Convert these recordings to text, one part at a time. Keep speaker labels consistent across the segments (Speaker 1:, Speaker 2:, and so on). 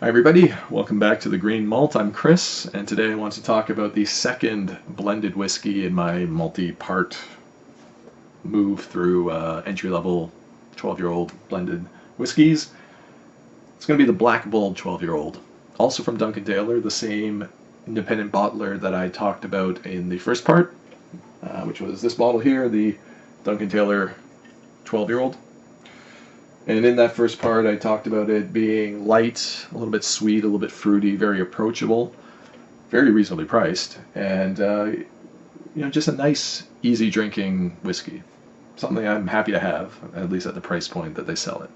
Speaker 1: Hi everybody, welcome back to the Green Malt. I'm Chris, and today I want to talk about the second blended whiskey in my multi-part move through entry-level 12-year-old blended whiskeys. It's going to be the Black Bull 12-year-old, also from Duncan Taylor, the same independent bottler that I talked about in the first part, which was this bottle here, the Duncan Taylor 12-year-old. And in that first part, I talked about it being light, a little bit sweet, a little bit fruity, very approachable, very reasonably priced, and just a nice, easy drinking whiskey. Something I'm happy to have, at least at the price point that they sell it.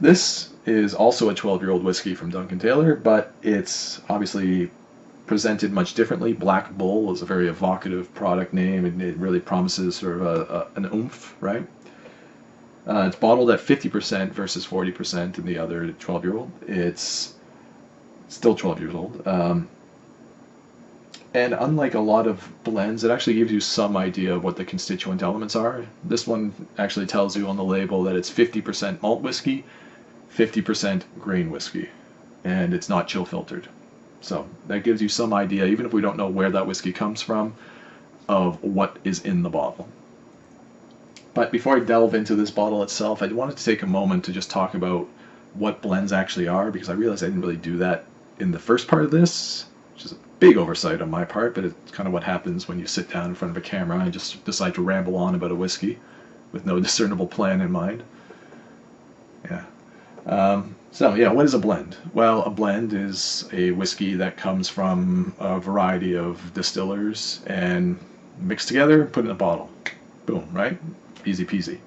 Speaker 1: This is also a 12-year-old whiskey from Duncan Taylor, but it's obviously presented much differently. Black Bull is a very evocative product name, and it really promises sort of an oomph, right? It's bottled at 50% versus 40% in the other 12-year-old. It's still 12 years old. And unlike a lot of blends, it actually gives you some idea of what the constituent elements are. This one actually tells you on the label that it's 50% malt whiskey, 50% grain whiskey, and it's not chill filtered. So that gives you some idea, even if we don't know where that whiskey comes from, of what is in the bottle. But before I delve into this bottle itself, I wanted to take a moment to just talk about what blends actually are, because I realized I didn't really do that in the first part of this, which is a big oversight on my part, but it's kind of what happens when you sit down in front of a camera and just decide to ramble on about a whiskey with no discernible plan in mind. Yeah. What is a blend? Well, a blend is a whiskey that comes from a variety of distillers and mixed together, put in a bottle. Boom, right? Easy peasy.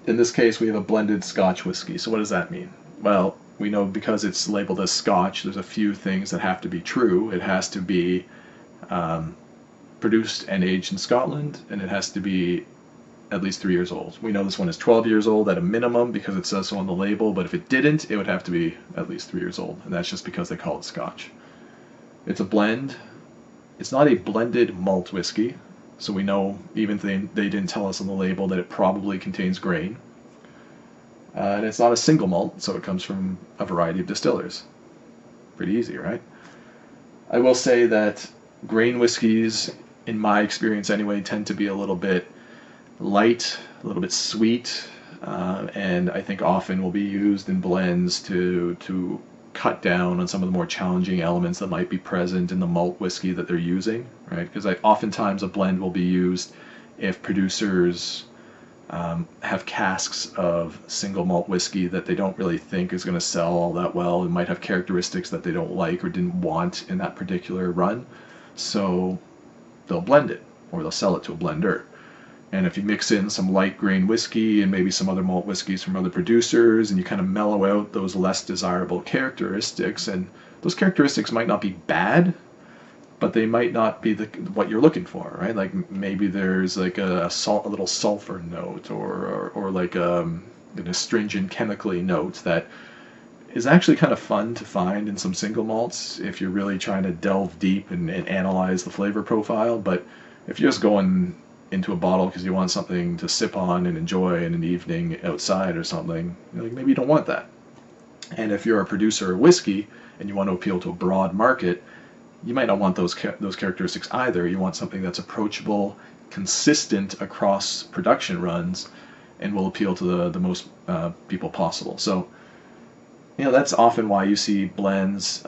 Speaker 1: In this case, we have a blended Scotch whiskey. So what does that mean? Well, we know because it's labeled as Scotch, there's a few things that have to be true. It has to be produced and aged in Scotland, and it has to be at least 3 years old. We know this one is 12 years old at a minimum because it says so on the label, but if it didn't, it would have to be at least 3 years old, and that's just because they call it Scotch. It's a blend. It's not a blended malt whiskey. So we know, even if they didn't tell us on the label, that it probably contains grain. And it's not a single malt, so it comes from a variety of distillers. Pretty easy, right? I will say that grain whiskeys, in my experience anyway, tend to be a little bit light, a little bit sweet, and I think often will be used in blends to cut down on some of the more challenging elements that might be present in the malt whiskey that they're using, right? Because oftentimes a blend will be used if producers have casks of single malt whiskey that they don't really think is going to sell all that well. It might have characteristics that they don't like or didn't want in that particular run, so they'll blend it or they'll sell it to a blender. And if you mix in some light grain whiskey and maybe some other malt whiskeys from other producers, and you kind of mellow out those less desirable characteristics, and those characteristics might not be bad, but they might not be what you're looking for, right? Like maybe there's like a little sulfur note, or like an astringent chemically note that is actually kind of fun to find in some single malts if you're really trying to delve deep and analyze the flavor profile. But if you're just going into a bottle because you want something to sip on and enjoy in an evening outside or something, maybe you don't want that. And if you're a producer of whiskey and you want to appeal to a broad market, you might not want those characteristics either. You want something that's approachable, consistent across production runs, and will appeal to the most people possible. So, that's often why you see blends.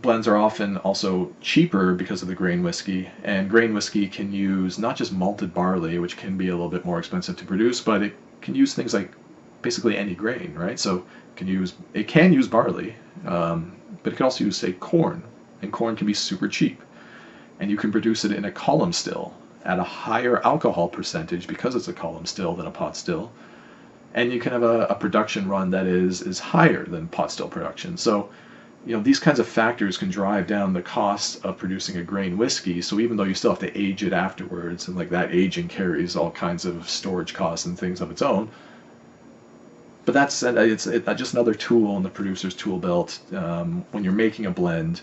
Speaker 1: Blends are often also cheaper because of the grain whiskey, and grain whiskey can use not just malted barley, which can be a little bit more expensive to produce, but it can use things like basically any grain, right? So it can use barley, but it can also use, say, corn, and corn can be super cheap, and you can produce it in a column still at a higher alcohol percentage because it's a column still than a pot still, and you can have a production run that is higher than pot still production. So these kinds of factors can drive down the cost of producing a grain whiskey. So even though you still have to age it afterwards, and like that aging carries all kinds of storage costs and things of its own, but it's just another tool in the producer's tool belt when you're making a blend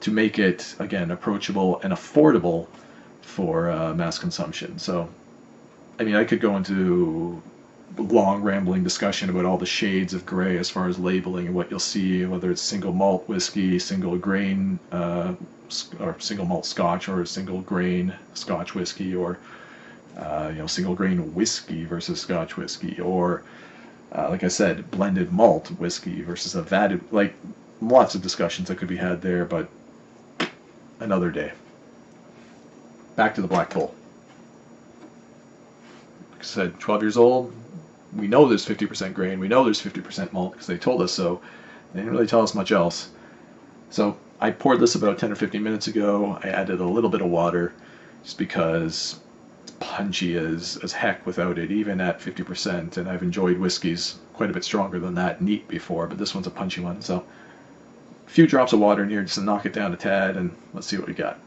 Speaker 1: to make it, again, approachable and affordable for mass consumption. So, I mean, I could go into long rambling discussion about all the shades of gray as far as labeling and what you'll see, whether it's single malt whiskey, single grain or single malt Scotch, or single grain Scotch whiskey, or single grain whiskey versus Scotch whiskey, or like I said, blended malt whiskey versus a vatted, like lots of discussions that could be had there, but another day. Back to the Black Bull. Like I said, 12 years old. We know there's 50% grain. We know there's 50% malt because they told us so. They didn't really tell us much else. So I poured this about 10 or 15 minutes ago. I added a little bit of water just because it's punchy as heck without it, even at 50%. And I've enjoyed whiskeys quite a bit stronger than that neat before, but this one's a punchy one. So a few drops of water in here just to knock it down a tad, and let's see what we got.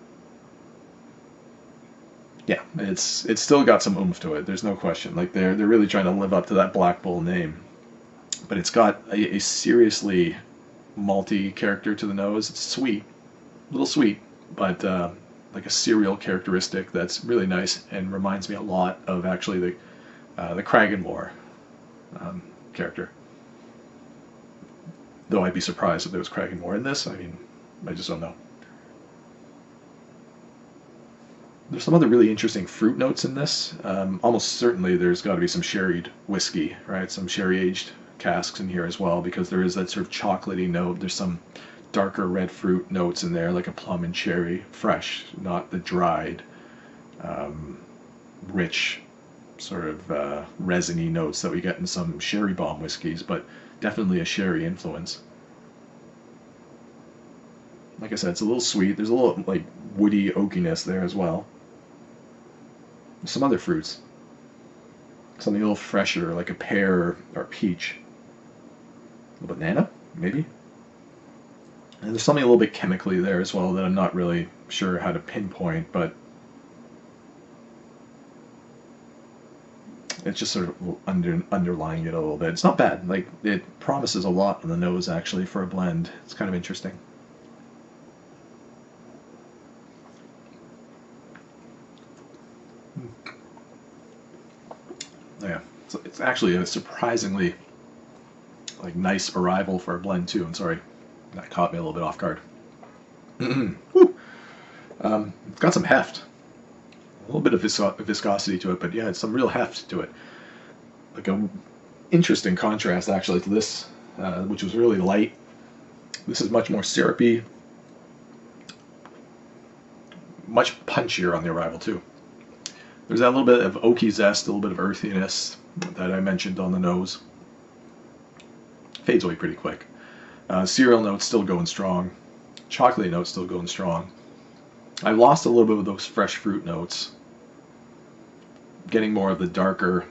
Speaker 1: Yeah, it's still got some oomph to it. There's no question. Like they're really trying to live up to that Black Bull name, but it's got a seriously malty character to the nose. It's sweet, a little sweet, but like a cereal characteristic that's really nice and reminds me a lot of actually the Cragganmore character. Though I'd be surprised if there was Cragganmore in this. I mean, I just don't know. There's some other really interesting fruit notes in this. Almost certainly there's got to be some sherried whiskey, right? Some sherry-aged casks in here as well, because there is that sort of chocolatey note. There's some darker red fruit notes in there, like a plum and cherry, fresh, not the dried, rich, sort of resiny notes that we get in some sherry bomb whiskeys, but definitely a sherry influence. Like I said, it's a little sweet. There's a little like woody oakiness there as well. Some other fruits, something a little fresher, like a pear or peach, a banana maybe, and there's something a little bit chemically there as well that I'm not really sure how to pinpoint, but it's just sort of underlying it a little bit. It's not bad. Like it promises a lot on the nose actually for a blend. It's kind of interesting. Yeah, so it's actually a surprisingly like nice arrival for a blend too. I'm sorry, that caught me a little bit off guard. It's got some heft, a little bit of viscosity to it, but yeah, it's some real heft to it. Like a interesting contrast actually to this, which was really light. This is much more syrupy, much punchier on the arrival too. There's that little bit of oaky zest, a little bit of earthiness that I mentioned on the nose. Fades away pretty quick. Cereal notes still going strong. Chocolatey notes still going strong. I lost a little bit of those fresh fruit notes. Getting more of the darker,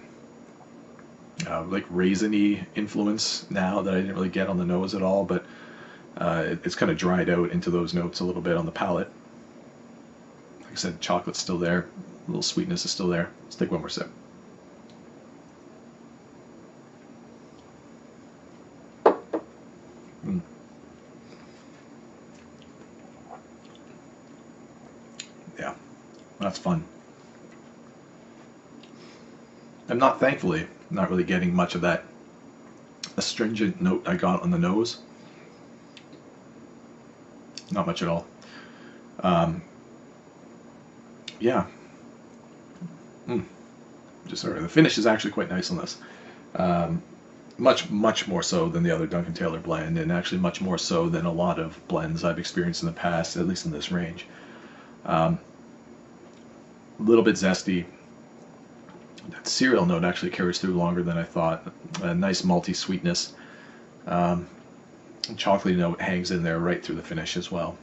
Speaker 1: like raisiny influence now that I didn't really get on the nose at all, but it's kind of dried out into those notes a little bit on the palate. Like I said, chocolate's still there. A little sweetness is still there. Let's take one more sip. Yeah, that's fun. I'm thankfully, not really getting much of that astringent note I got on the nose. Not much at all. Yeah. Just sort of, the finish is actually quite nice on this. Much more so than the other Duncan Taylor blend, and actually much more so than a lot of blends I've experienced in the past, at least in this range. A little bit zesty. That cereal note actually carries through longer than I thought. A nice malty sweetness. Chocolatey note hangs in there right through the finish as well.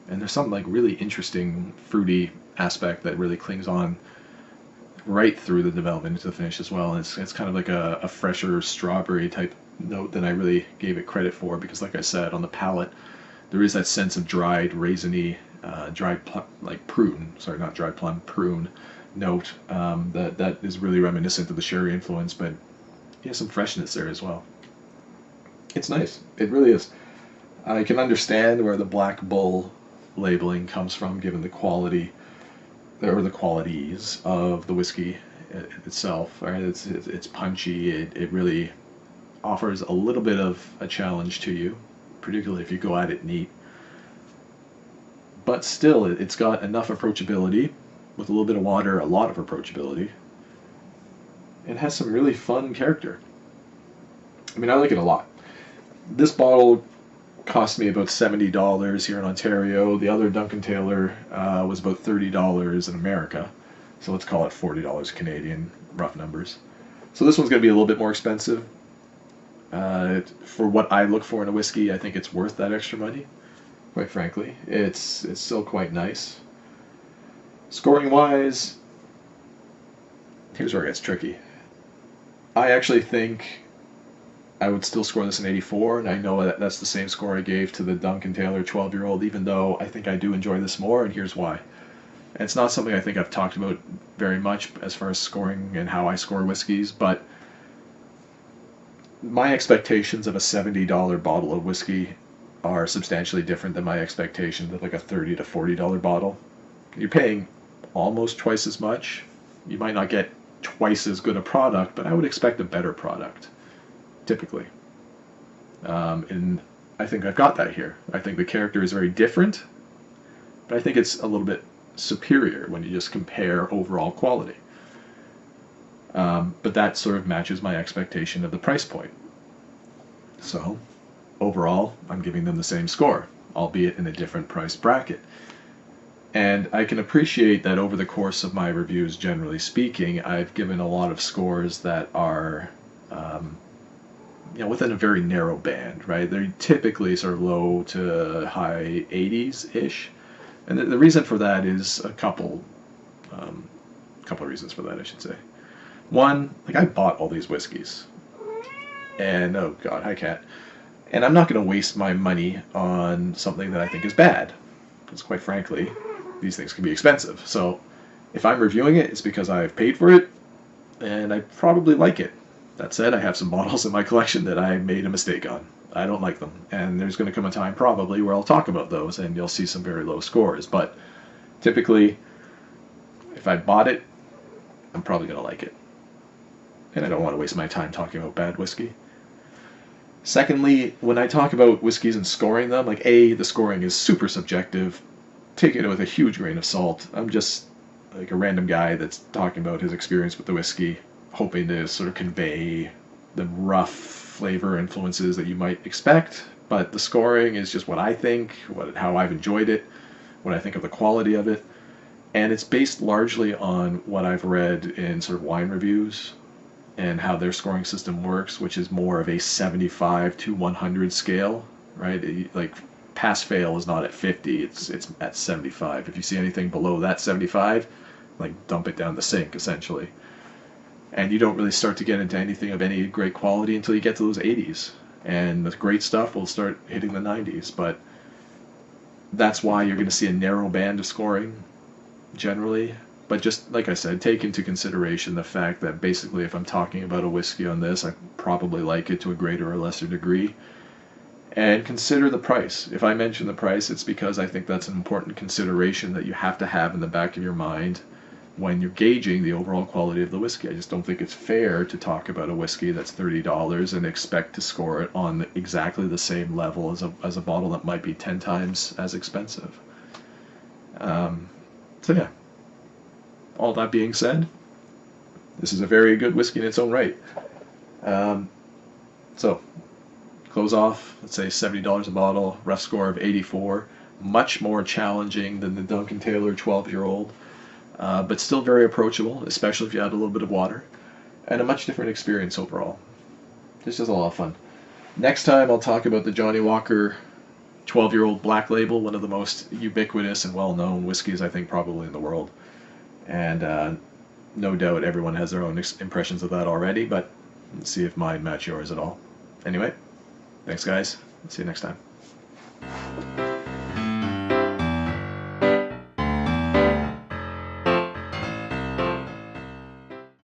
Speaker 1: And there's some like really interesting fruity aspect that really clings on right through the development into the finish as well. And it's kind of like a fresher strawberry type note than I really gave it credit for, because like I said, on the palate there is that sense of dried raisiny, like prune, sorry, not dried plum, prune note that is really reminiscent of the sherry influence, but yeah, some freshness there as well. It's nice. It really is. I can understand where the Black Bull labeling comes from, given the quality or the qualities of the whiskey itself. Right? It's punchy. It really offers a little bit of a challenge to you, particularly if you go at it neat. But still, it's got enough approachability, with a little bit of water, a lot of approachability. It has some really fun character. I mean, I like it a lot. This bottle cost me about $70 here in Ontario. The other Duncan Taylor was about $30 in America. So let's call it $40 Canadian, rough numbers. So this one's going to be a little bit more expensive. For what I look for in a whiskey, I think it's worth that extra money. Quite frankly, it's still quite nice. Scoring wise, here's where it gets tricky. I actually think I would still score this an 84, and I know that that's the same score I gave to the Duncan Taylor 12-year-old, even though I think I do enjoy this more, and here's why. And it's not something I think I've talked about very much as far as scoring and how I score whiskeys, but my expectations of a $70 bottle of whiskey are substantially different than my expectations of like a $30 to $40 bottle. You're paying almost twice as much. You might not get twice as good a product, but I would expect a better product, typically. And I think I've got that here. I think the character is very different, but I think it's a little bit superior when you just compare overall quality. But that sort of matches my expectation of the price point. So, overall, I'm giving them the same score, albeit in a different price bracket. And I can appreciate that over the course of my reviews, generally speaking, I've given a lot of scores that are within a very narrow band, right? They're typically sort of low to high 80s-ish. And the reason for that is a couple of reasons for that, I should say. One, like I bought all these whiskeys. And, oh God, hi cat. And I'm not going to waste my money on something that I think is bad. Because quite frankly, these things can be expensive. So if I'm reviewing it, it's because I've paid for it, and I probably like it. That said, I have some bottles in my collection that I made a mistake on. I don't like them. And there's going to come a time probably where I'll talk about those, and you'll see some very low scores. But typically, if I bought it, I'm probably going to like it. And I don't want to waste my time talking about bad whiskey. Secondly, when I talk about whiskeys and scoring them, like the scoring is super subjective. Take it with a huge grain of salt. I'm just like a random guy that's talking about his experience with the whiskey, hoping to sort of convey the rough flavor influences that you might expect. But the scoring is just what I think, how I've enjoyed it, what I think of the quality of it. And it's based largely on what I've read in sort of wine reviews and how their scoring system works, which is more of a 75 to 100 scale, right? Like pass-fail is not at 50, it's at 75. If you see anything below that 75, like dump it down the sink, essentially. And you don't really start to get into anything of any great quality until you get to those 80s. And the great stuff will start hitting the 90s, but that's why you're going to see a narrow band of scoring, generally. But just like I said, take into consideration the fact that basically if I'm talking about a whiskey on this, I probably like it to a greater or lesser degree. And consider the price. If I mention the price, it's because I think that's an important consideration that you have to have in the back of your mind when you're gauging the overall quality of the whiskey. I just don't think it's fair to talk about a whiskey that's $30 and expect to score it on exactly the same level as a bottle that might be 10 times as expensive. So yeah. All that being said, this is a very good whiskey in its own right. So, close off, let's say $70 a bottle, rough score of 84. Much more challenging than the Duncan Taylor 12-year-old, but still very approachable, especially if you add a little bit of water, and a much different experience overall. It's just a lot of fun. Next time I'll talk about the Johnny Walker 12-year-old Black Label, one of the most ubiquitous and well-known whiskeys I think probably in the world. And no doubt everyone has their own impressions of that already, but let's see if mine match yours at all. Anyway, thanks guys. See you next time.